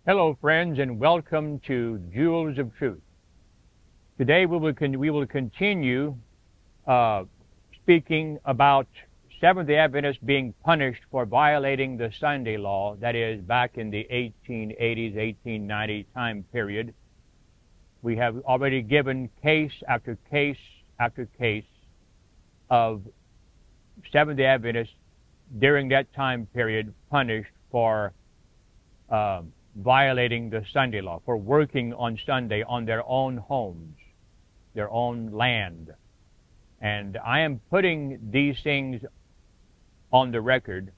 Hello, friends, and welcome to Jewels of Truth. Today we will continue speaking about Seventh-day Adventists being punished for violating the Sunday law, that is, back in the 1880s, 1890 time period. We have already given case after case after case of Seventh-day Adventists during that time period punished for violating the Sunday law, for working on Sunday on their own homes, their own land. And I am putting these things on the record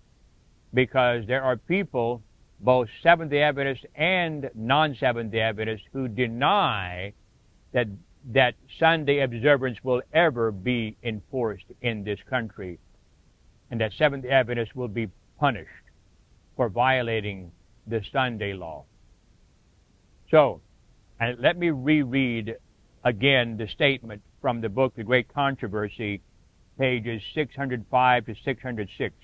because there are people, both Seventh-day Adventists and non-Seventh-day Adventists, who deny that Sunday observance will ever be enforced in this country and that Seventh-day Adventists will be punished for violating the Sunday law. So, and let me reread again the statement from the book, The Great Controversy, pages 605 to 606.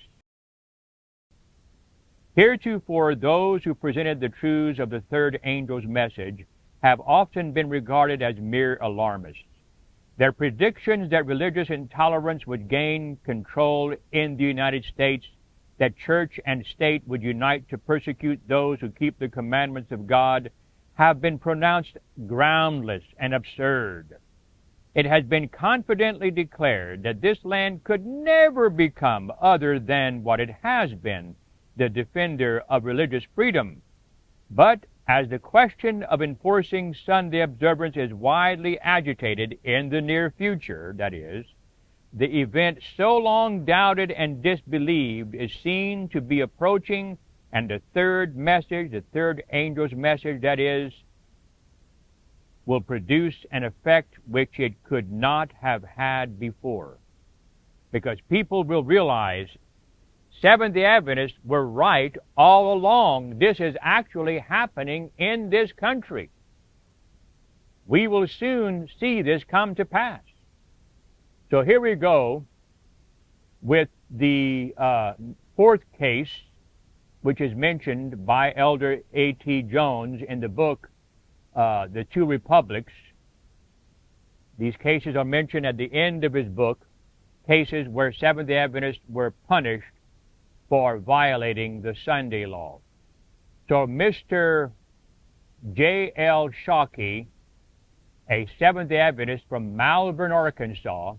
Heretofore, those who presented the truths of the third angel's message have often been regarded as mere alarmists. Their predictions that religious intolerance would gain control in the United States, that church and state would unite to persecute those who keep the commandments of God, have been pronounced groundless and absurd. It has been confidently declared that this land could never become other than what it has been, the defender of religious freedom. But as the question of enforcing Sunday observance is widely agitated in the near future, that is, the event so long doubted and disbelieved is seen to be approaching, and the third message, the third angel's message, that is, will produce an effect which it could not have had before. Because people will realize Seventh-day Adventists were right all along. This is actually happening in this country. We will soon see this come to pass. So here we go with the fourth case, which is mentioned by Elder A.T. Jones in the book, The Two Republics. These cases are mentioned at the end of his book, cases where Seventh-day Adventists were punished for violating the Sunday law. So Mr. J.L. Shockey, a Seventh-day Adventist from Malvern, Arkansas,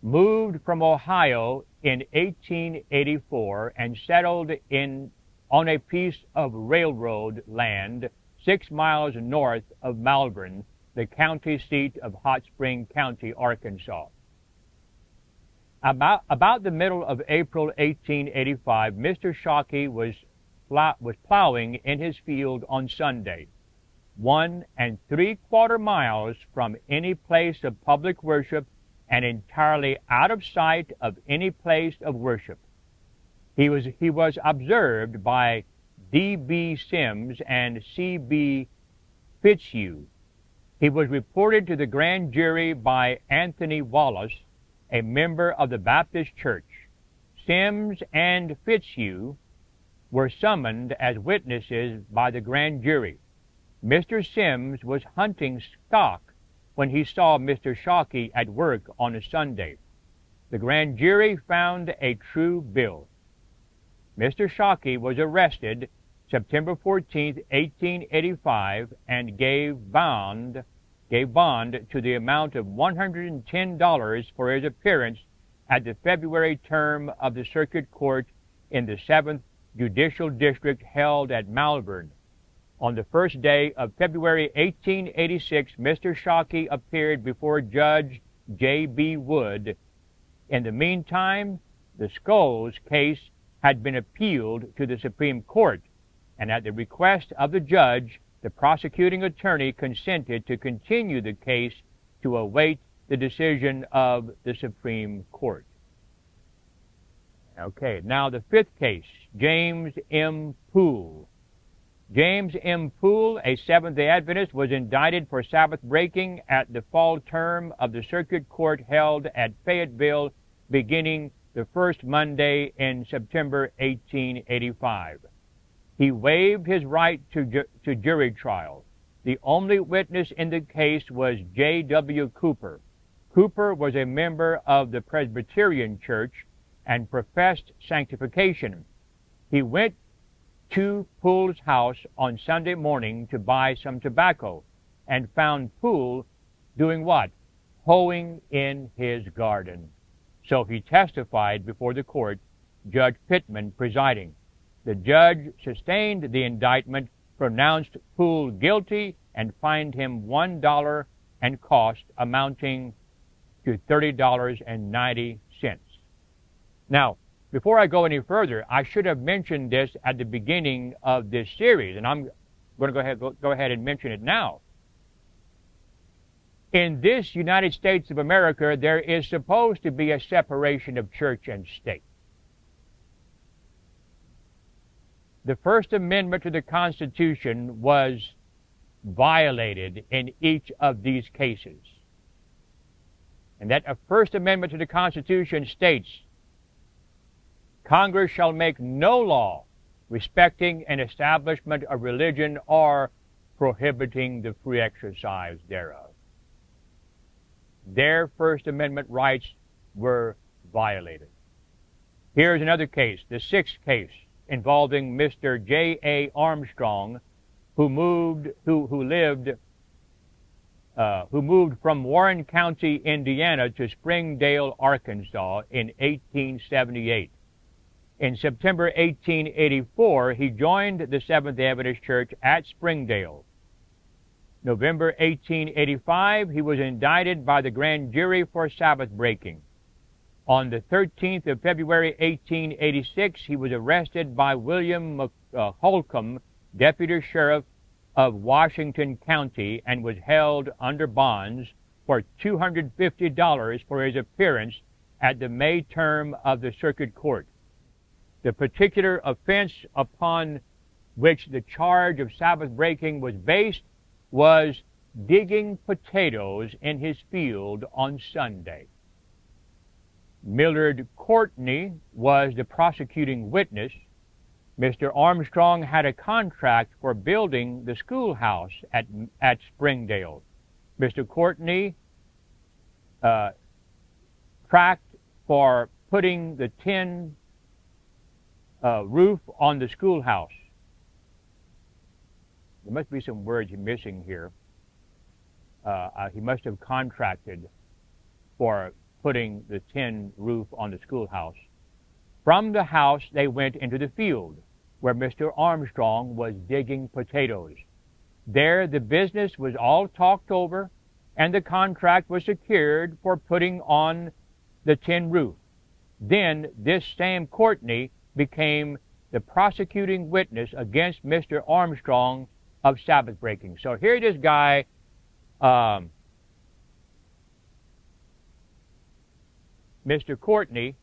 moved from Ohio in 1884 and settled on a piece of railroad land 6 miles north of Malvern, the county seat of Hot Spring County, Arkansas. About the middle of April 1885, Mr. Shockey was plowing in his field on Sunday, 1 3/4 miles from any place of public worship and entirely out of sight of any place of worship. He was observed by D.B. Sims and C.B. Fitzhugh. He was reported to the grand jury by Anthony Wallace, a member of the Baptist Church. Sims and Fitzhugh were summoned as witnesses by the grand jury. Mr. Sims was hunting stock when he saw Mr. Shockey at work on a Sunday. The grand jury found a true bill. Mr. Shockey was arrested September 14, 1885, and gave bond to the amount of $110 for his appearance at the February term of the Circuit Court in the 7th Judicial District held at Malvern. On the first day of February 1886, Mr. Shockey appeared before Judge J.B. Wood. In the meantime, the Scholes case had been appealed to the Supreme Court, and at the request of the judge, the prosecuting attorney consented to continue the case to await the decision of the Supreme Court. Okay, now the fifth case, James M. Poole. James M. Poole, a Seventh-day Adventist, was indicted for Sabbath breaking at the fall term of the Circuit Court held at Fayetteville beginning the first Monday in September 1885. He waived his right to jury trial. The only witness in the case was J.W. Cooper. Cooper was a member of the Presbyterian Church and professed sanctification. He went to Poole's house on Sunday morning to buy some tobacco and found Poole doing what? Hoeing in his garden. So he testified before the court, Judge Pittman presiding. The judge sustained the indictment, pronounced Poole guilty, and fined him $1 and cost amounting to $30.90. Now, before I go any further, I should have mentioned this at the beginning of this series, and I'm going to go ahead and mention it now. In this United States of America, there is supposed to be a separation of church and state. The First Amendment to the Constitution was violated in each of these cases. And that First Amendment to the Constitution states, Congress shall make no law respecting an establishment of religion or prohibiting the free exercise thereof. Their First Amendment rights were violated. Here's another case, the sixth case, involving Mr. J.A. Armstrong, who moved from Warren County, Indiana, to Springdale, Arkansas, in 1878. In September 1884, he joined the Seventh-day Adventist Church at Springdale. November 1885, he was indicted by the grand jury for Sabbath breaking. On the 13th of February 1886, he was arrested by William Holcomb, Deputy Sheriff of Washington County, and was held under bonds for $250 for his appearance at the May term of the Circuit Court. The particular offense upon which the charge of Sabbath breaking was based was digging potatoes in his field on Sunday. Millard Courtney was the prosecuting witness. Mr. Armstrong had a contract for building the schoolhouse at Springdale. Mr. Courtney tracked for putting the tin roof on the schoolhouse. There must be some words missing here. He must have contracted for putting the tin roof on the schoolhouse. From the house, they went into the field, where Mr. Armstrong was digging potatoes. There, the business was all talked over, and the contract was secured for putting on the tin roof. Then, this same Courtney became the prosecuting witness against Mr. Armstrong of Sabbath breaking. So here this guy, Mr. Courtney,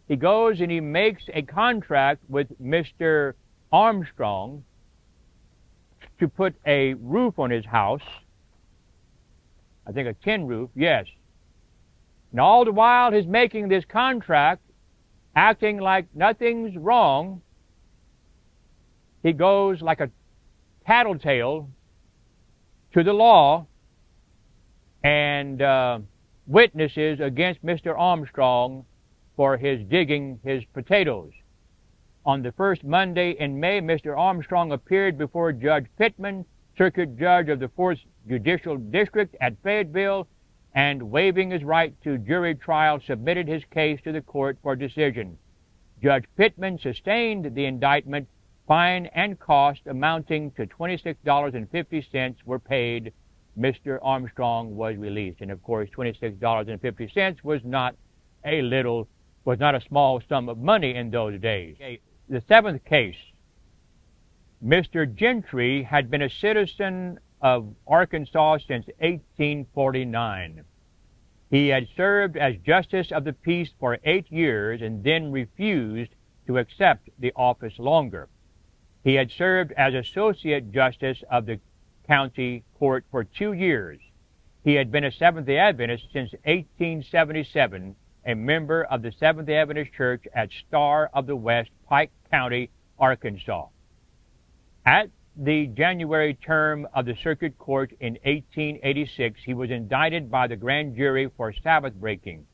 he goes and he makes a contract with Mr. Armstrong to put a roof on his house. I think a tin roof, yes. And all the while he's making this contract, acting like nothing's wrong, he goes like a tattletale to the law and witnesses against Mr. Armstrong for his digging his potatoes. On the first Monday in May, Mr. Armstrong appeared before Judge Pittman, Circuit Judge of the 4th Judicial District at Fayetteville, and waiving his right to jury trial, submitted his case to the court for decision. Judge Pittman sustained the indictment. Fine and cost amounting to $26.50 were paid. Mr. Armstrong was released. And of course, $26.50 was not a small sum of money in those days. The seventh case, Mr. Gentry had been a citizen of Arkansas since 1849. He had served as Justice of the Peace for 8 years and then refused to accept the office longer. He had served as Associate Justice of the County Court for 2 years. He had been a Seventh-day Adventist since 1877, a member of the Seventh-day Adventist Church at Star of the West, Pike County, Arkansas. At the January term of the Circuit Court in 1886, he was indicted by the grand jury for Sabbath breaking,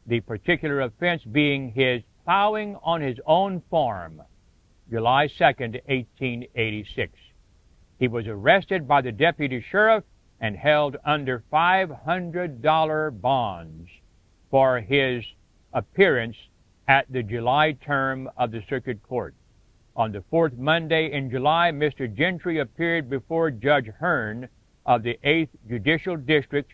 the particular offense being his plowing on his own farm, July 2nd, 1886. He was arrested by the deputy sheriff and held under $500 bonds for his appearance at the July term of the Circuit Court. On the fourth Monday in July, Mr. Gentry appeared before Judge Hearn of the 8th Judicial District.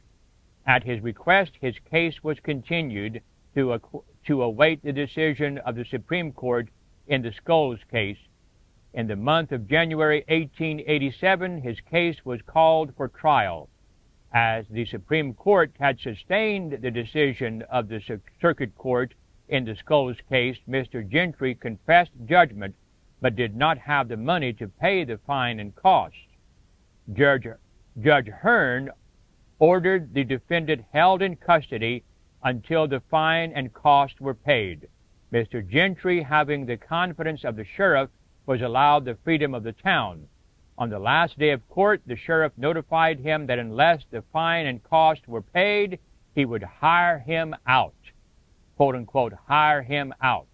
At his request, his case was continued to await the decision of the Supreme Court in the Scholes case. In the month of January 1887, his case was called for trial. As the Supreme Court had sustained the decision of the Circuit Court in the Scholes case, Mr. Gentry confessed judgment but did not have the money to pay the fine and cost. Judge Hearn ordered the defendant held in custody until the fine and cost were paid. Mr. Gentry, having the confidence of the sheriff, was allowed the freedom of the town. On the last day of court, the sheriff notified him that unless the fine and cost were paid, he would hire him out, quote unquote, hire him out.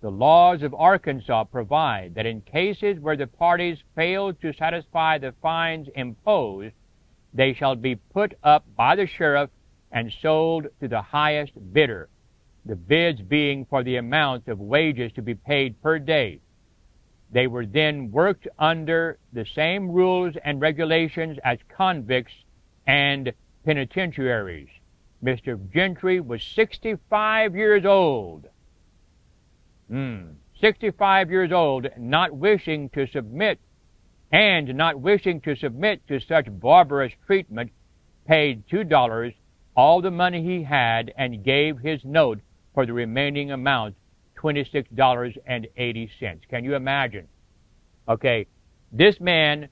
The laws of Arkansas provide that in cases where the parties fail to satisfy the fines imposed, they shall be put up by the sheriff and sold to the highest bidder, the bids being for the amount of wages to be paid per day. They were then worked under the same rules and regulations as convicts and penitentiaries. Mr. Gentry was 65 years old. 65 years old, not wishing to submit to such barbarous treatment, paid $2, all the money he had, and gave his note for the remaining amount, $26.80. Can you imagine? Okay, this man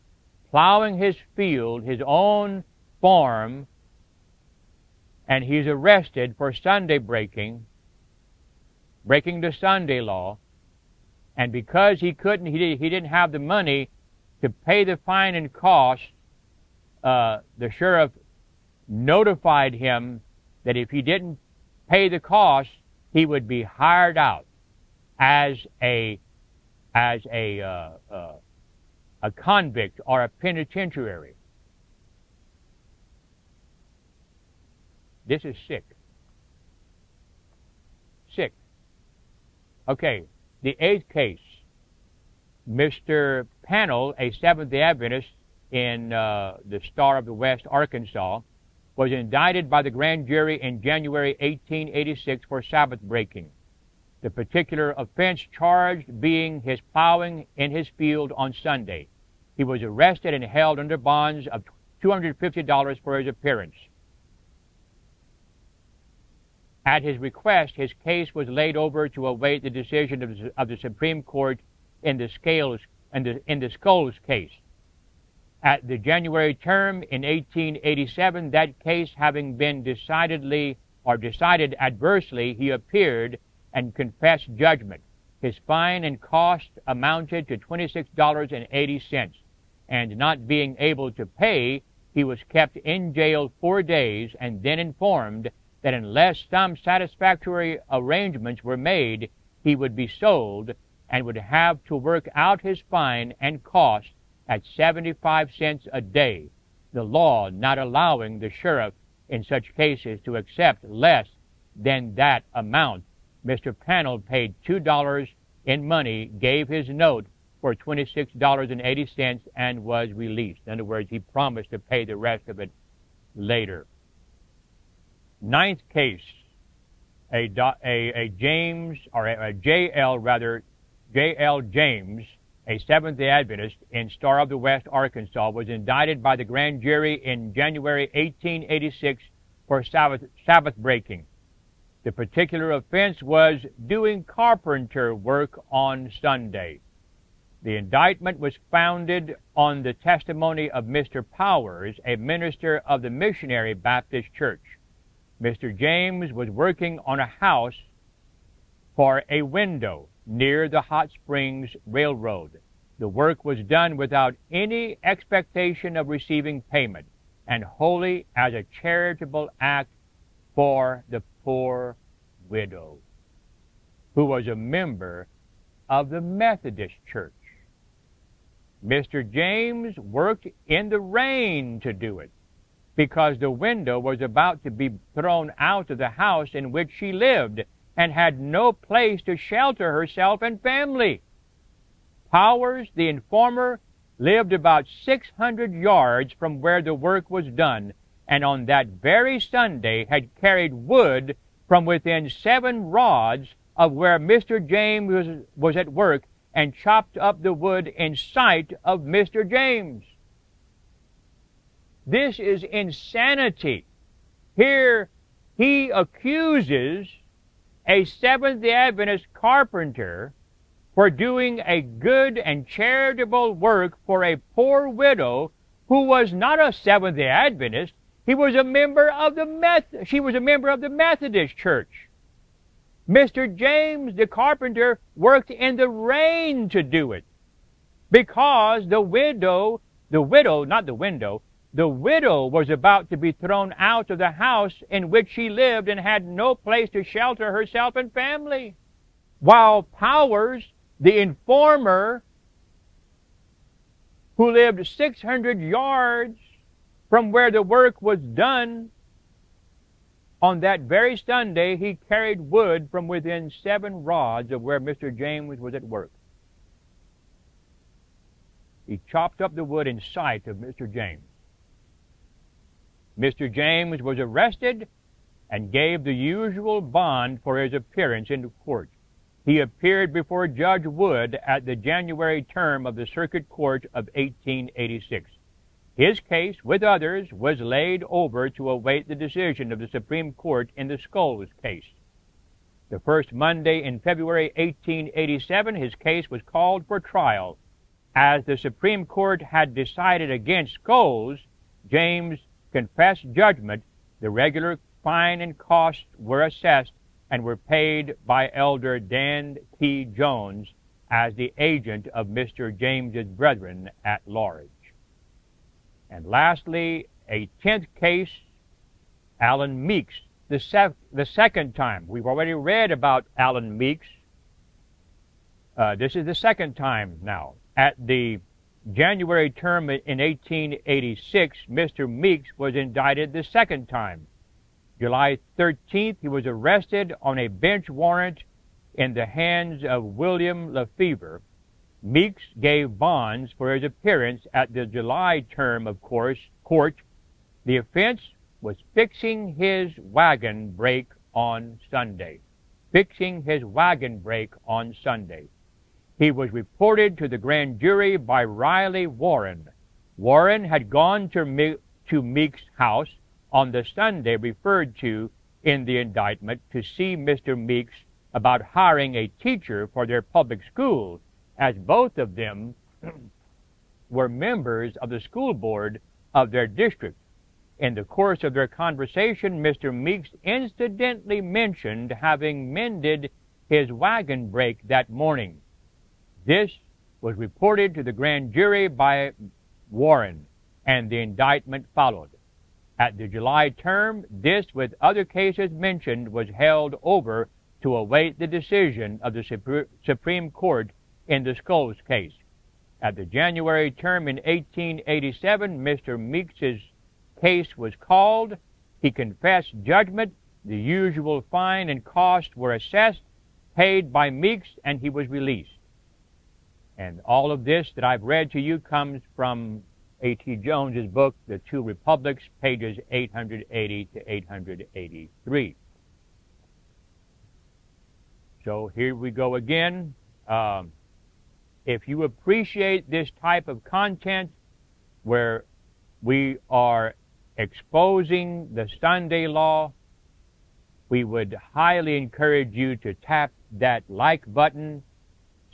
plowing his field, his own farm, and he's arrested for Sunday breaking the Sunday law, and because he didn't have the money to pay the fine and cost, the sheriff notified him that if he didn't pay the cost, he would be hired out as a convict or a penitentiary. This is sick. Sick. Okay, the eighth case. Mr. Pannell, a Seventh-day Adventist in the Star of the West, Arkansas, was indicted by the grand jury in January 1886 for Sabbath breaking, the particular offense charged being his plowing in his field on Sunday. He was arrested and held under bonds of $250 for his appearance. At his request, his case was laid over to await the decision of the Supreme Court in the Scholes case. At the January term in 1887, that case having been decided adversely, he appeared and confessed judgment. His fine and cost amounted to $26.80, and not being able to pay, he was kept in jail 4 days and then informed that unless some satisfactory arrangements were made, he would be sold and would have to work out his fine and cost at 75 cents a day, the law not allowing the sheriff in such cases to accept less than that amount. Mr. Pannell paid $2 in money, gave his note for $26.80, and was released. In other words, he promised to pay the rest of it later. Ninth case, J.L. James, a Seventh-day Adventist in Star of the West, Arkansas, was indicted by the grand jury in January 1886 for Sabbath breaking. The particular offense was doing carpenter work on Sunday. The indictment was founded on the testimony of Mr. Powers, a minister of the Missionary Baptist Church. Mr. James was working on a house for a window. near the Hot Springs Railroad. The work was done without any expectation of receiving payment, and wholly as a charitable act for the poor widow, who was a member of the Methodist Church. Mr. James worked in the rain to do it, because the window was about to be thrown out of the house in which she lived, and had no place to shelter herself and family. Powers, the informer, lived about 600 yards from where the work was done, and on that very Sunday had carried wood from within 7 rods of where Mr. James was at work, and chopped up the wood in sight of Mr. James. This is insanity. Here he accuses a Seventh-day Adventist carpenter for doing a good and charitable work for a poor widow who was not a Seventh-day Adventist. She was a member of the Methodist Church. Mr. James, the carpenter, worked in the rain to do it, because the widow was about to be thrown out of the house in which she lived and had no place to shelter herself and family. While Powers, the informer, who lived 600 yards from where the work was done, on that very Sunday he carried wood from within 7 rods of where Mr. James was at work. He chopped up the wood in sight of Mr. James. Mr. James was arrested and gave the usual bond for his appearance in court. He appeared before Judge Wood at the January term of the Circuit Court of 1886. His case, with others, was laid over to await the decision of the Supreme Court in the Scholes case. The first Monday in February 1887, his case was called for trial. As the Supreme Court had decided against Scholes, James confessed judgment. The regular fine and costs were assessed and were paid by Elder Dan T. Jones as the agent of Mr. James's brethren at large. And lastly, a 10th case, Allen Meeks, the second time. We've already read about Allen Meeks. This is the second time now. At the January term in 1886, Mr. Meeks was indicted the second time. July 13th, he was arrested on a bench warrant in the hands of William Lefevre. Meeks gave bonds for his appearance at the July term of court. The offense was fixing his wagon brake on Sunday. Fixing his wagon brake on Sunday. He was reported to the grand jury by Riley Warren. Warren had gone to Meeks' house on the Sunday referred to in the indictment to see Mr. Meeks about hiring a teacher for their public school, as both of them were members of the school board of their district. In the course of their conversation, Mr. Meeks incidentally mentioned having mended his wagon brake that morning. This was reported to the grand jury by Warren, and the indictment followed. At the July term, this, with other cases mentioned, was held over to await the decision of the Supreme Court in the Scholes case. At the January term in 1887, Mr. Meeks's case was called. He confessed judgment. The usual fine and cost were assessed, paid by Meeks, and he was released. And all of this that I've read to you comes from A.T. Jones's book, The Two Republics, pages 880 to 883. So here we go again. If you appreciate this type of content where we are exposing the Sunday law, we would highly encourage you to tap that like button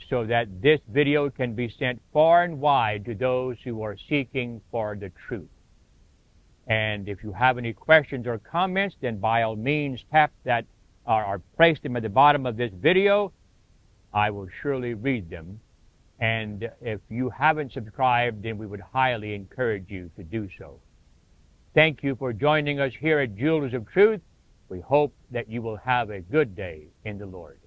so that this video can be sent far and wide to those who are seeking for the truth. And if you have any questions or comments, then by all means tap that or place them at the bottom of this video. I will surely read them. And if you haven't subscribed, then we would highly encourage you to do so. Thank you for joining us here at Jewels of Truth. We hope that you will have a good day in the Lord.